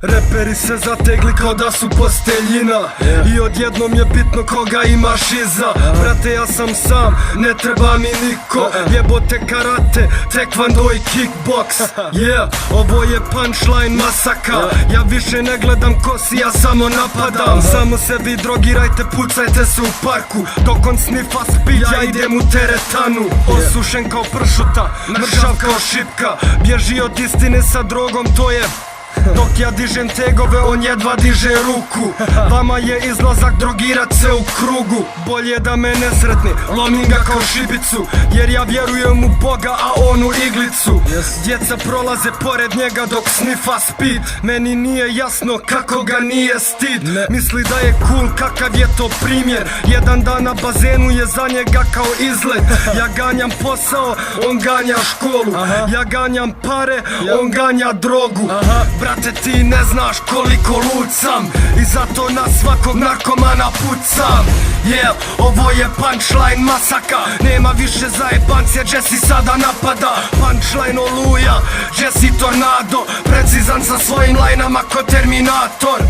Reperi se zategli kao da su posteljina I odjednom je bitno koga imaš iza. Brate, ja sam sam, ne treba mi niko. Jebote karate, taekwondo i kickbox. Ovo je punchline masaka. Ja više ne gledam kosi, ja samo napadam. Samo se vi drogirajte, pucajte se u parku. Dok on snifa speed, ja idem u teretanu. Osušen kao pršuta, mršav kao šipka. Bježi od istine sa drogom, to je dok ja dižem tegove, on jedva diže ruku. Vama je izlazak drogirat se u krugu. Bolje da me nesretni, lomim ga kao šibicu. Jer ja vjerujem u Boga, a on u iglicu. Djeca prolaze pored njega dok snifa speed. Meni nije jasno kako ga nije stid. Misli da je cool, kakav je to primjer. Jedan dan na bazenu je za njega kao izlet. Ja ganjam posao, on ganja školu. Ja ganjam pare, on ganja drogu. Brate, ti ne znaš koliko lud sam I zato na svakog narkomana pucam. Ovo je punchline masaka. Nema više zajebancije, Jesse sada napada. Punchline oluja, Jesse tornado. Precizan sa svojim lajnama ko Terminator.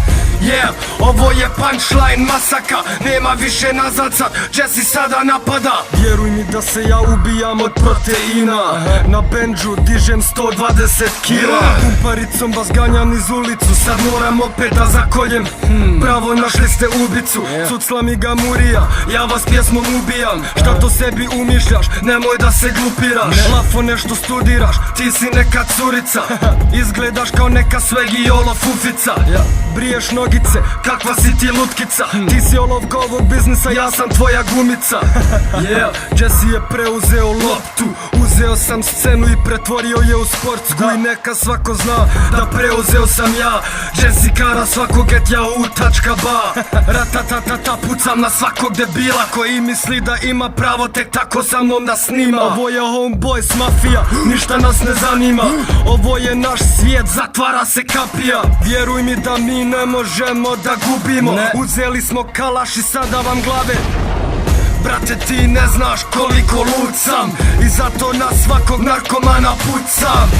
Ovo je punchline masaka. Nema više nazad sad, Jesse sada napada. Vjeruj mi da se ja ubijam od proteina. Na bendžu dižem 120 kila. Kumparicom vas ganjam iz ulicu. Sad moram opet da zakoljem. Bravo, našli ste ubicu. Cucla mi ga murija, ja vas pjesmom ubijam. Šta to sebi umišljaš, nemoj da se glupiraš. Lafo nešto studiraš, ti si neka curica. Izgledaš kao neka svegi jolo fufica. Briješ nogice, kakva si ti lutkica. Ti si olovka ovog biznisa, ja sam tvoja gumica. Jesse je preuzeo loptu. Uzeo sam scenu i pretvorio je u sportsku. I neka svako zna da preuzeo sam ja. Jesse kara svakog @yahoo.ba. Ratatatata, pucam na svakog debila koji misli da ima pravo tek tako sa mnom da snima. Ovo je Homeboys mafija, ništa nas ne zanima. Ovo je naš svijet, zatvara se kapija. Vjeruj mi da mi ne možemo da gubimo. Uzeli smo kalaš i sada vam glave. Brate, ti ne znaš koliko lud sam I zato na svakog narkomana pucam.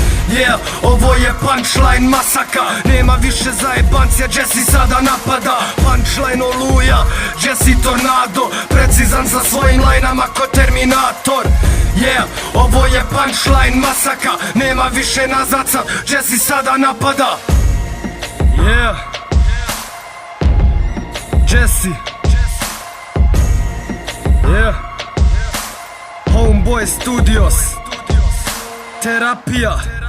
Ovo je punchline masaka. Nema više zajebancije, Jesse sada napada. Punchline oluja, Jesse tornado. Precizan sa svojim lajnama ko Terminator. Ovo je punchline masaka. Nema više nazad sad, Jesse sada napada. Jesse Homeboys Studios. Terapija.